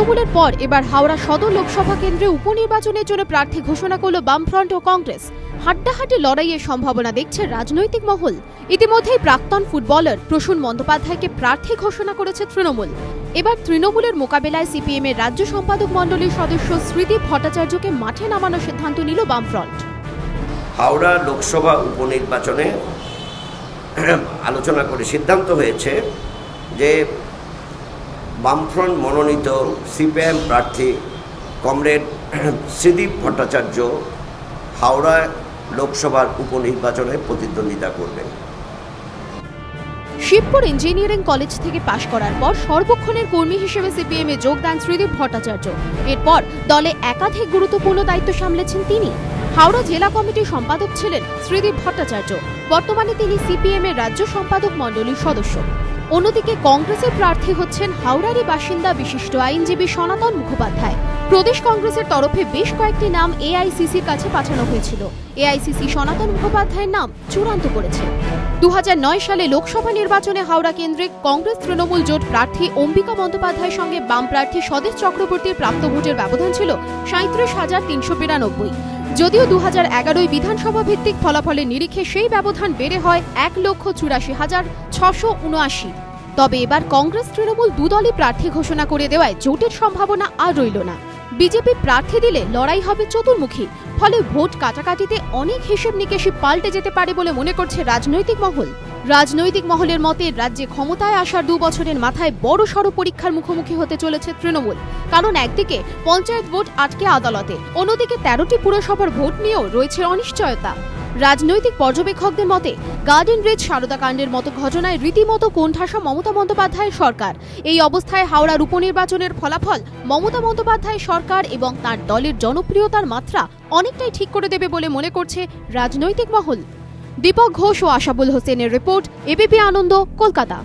তৃণমূলের পর এবার হাওড়া সদর লোকসভা কেন্দ্রে উপনির্বাচনের জন্য প্রার্থী ঘোষণা করল বামফ্রন্ট ও কংগ্রেস। হাড্ডাহাড্ডি লড়াইয়ের সম্ভাবনা দেখছে রাজনৈতিক মহল। ইতিমধ্যেই প্রাক্তন ফুটবলার প্রসূন বন্দ্যোপাধ্যায়কে প্রার্থী ঘোষণা করেছে তৃণমূল। এবার তৃণমূলের মোকাবেলায় সিপিএম এর রাজ্য সম্পাদক মণ্ডলীর সদস্য শ্রীদীপ ভট্টাচার্যকে মাঠে নামানোর সিদ্ধান্ত নিল বামফ্রন্ট। হাওড়া লোকসভা উপনির্বাচনে আলোচনা করে সিদ্ধান্ত হয়েছে যে বামফ্রন্ট মনোনীত সিপিএম প্রার্থী কমরেড শ্রীদীপ ভট্টাচার্য হাওড়া লোকসভার উপনির্বাচনে প্রতিদ্বন্দ্বিতা করবেন। শিবপুর ইঞ্জিনিয়ারিং কলেজ থেকে পাশ করার পর সর্বক্ষণের কর্মী হিসেবে সিপিএম এ যোগ দেন শ্রীদীপ ভট্টাচার্য। এরপর দলে একাধিক গুরুত্বপূর্ণ দায়িত্ব সামলেছেন তিনি। হাওড়া জেলা কমিটির সম্পাদক ছিলেন শ্রীদীপ ভট্টাচার্য। বর্তমানে তিনি সিপিএম এর রাজ্য সম্পাদক মণ্ডলীর সদস্য। অন্যদিকে কংগ্রেসের প্রার্থী হচ্ছেন হাওড়ারই বাসিন্দা বিশিষ্ট আইনজীবী সনাতন মুখোপাধ্যায়। প্রদেশ কংগ্রেসের তরফে বেশ কয়েকটি নাম এআইসিসির কাছে পাঠানো হয়েছিল। এআইসিসি সনাতন মুখোপাধ্যায়ের নাম চূড়ান্ত করেছে। 2009 সালে লোকসভা নির্বাচনে হাওড়া কেন্দ্রে কংগ্রেস তৃণমূল জোট প্রার্থী অম্বিকা বন্দ্যোপাধ্যায়ের সঙ্গে বাম প্রার্থী স্বদেশ চক্রবর্তীর প্রাপ্ত ভোটের ব্যবধান ছিল 37,392। যদিও 2011 বিধানসভা ভিত্তিক ফলাফলের নিরিখে সেই ব্যবধান বেড়ে হয় 1,84,679। তবে এবার কংগ্রেস তৃণমূল দুদলই প্রার্থী ঘোষণা করে দেওয়ায় জোটের সম্ভাবনা আর রইল না। বিজেপি প্রার্থী দিলে লড়াই হবে চতুর্মুখী, ফলে ভোট কাটাকাটিতে অনেক হিসেব নিকেশি পাল্টে যেতে পারে বলে মনে করছে রাজনৈতিক মহল। রাজনৈতিক মহলের মতে রাজ্যে ক্ষমতায় আসার 2 বছরের মাথায় বড়সড় পরীক্ষার মুখোমুখি হতে চলেছে তৃণমূল। কারণ একদিকে পঞ্চায়েত ভোট আটকে আদালতে, অন্যদিকে 13টি পুরসভার ভোট নিয়েও রয়েছে অনিশ্চয়তা। রাজনৈতিক পর্যবেক্ষকদের মতে গার্ডেন রিচ সারদা কাণ্ডের মতো ঘটনায় রীতিমতো কোণঠাসা মমতা বন্দ্যোপাধ্যায়ের সরকার। এই অবস্থায় হাওড়ার উপনির্বাচনের ফলাফল মমতা বন্দ্যোপাধ্যায় সরকার এবং তার দলের জনপ্রিয়তার মাত্রা অনেকটাই ঠিক করে দেবে বলে মনে করছে রাজনৈতিক মহল। দীপক ঘোষ ও আশাবুল হোসেনের রিপোর্ট, এবিপি আনন্দ, কলকাতা।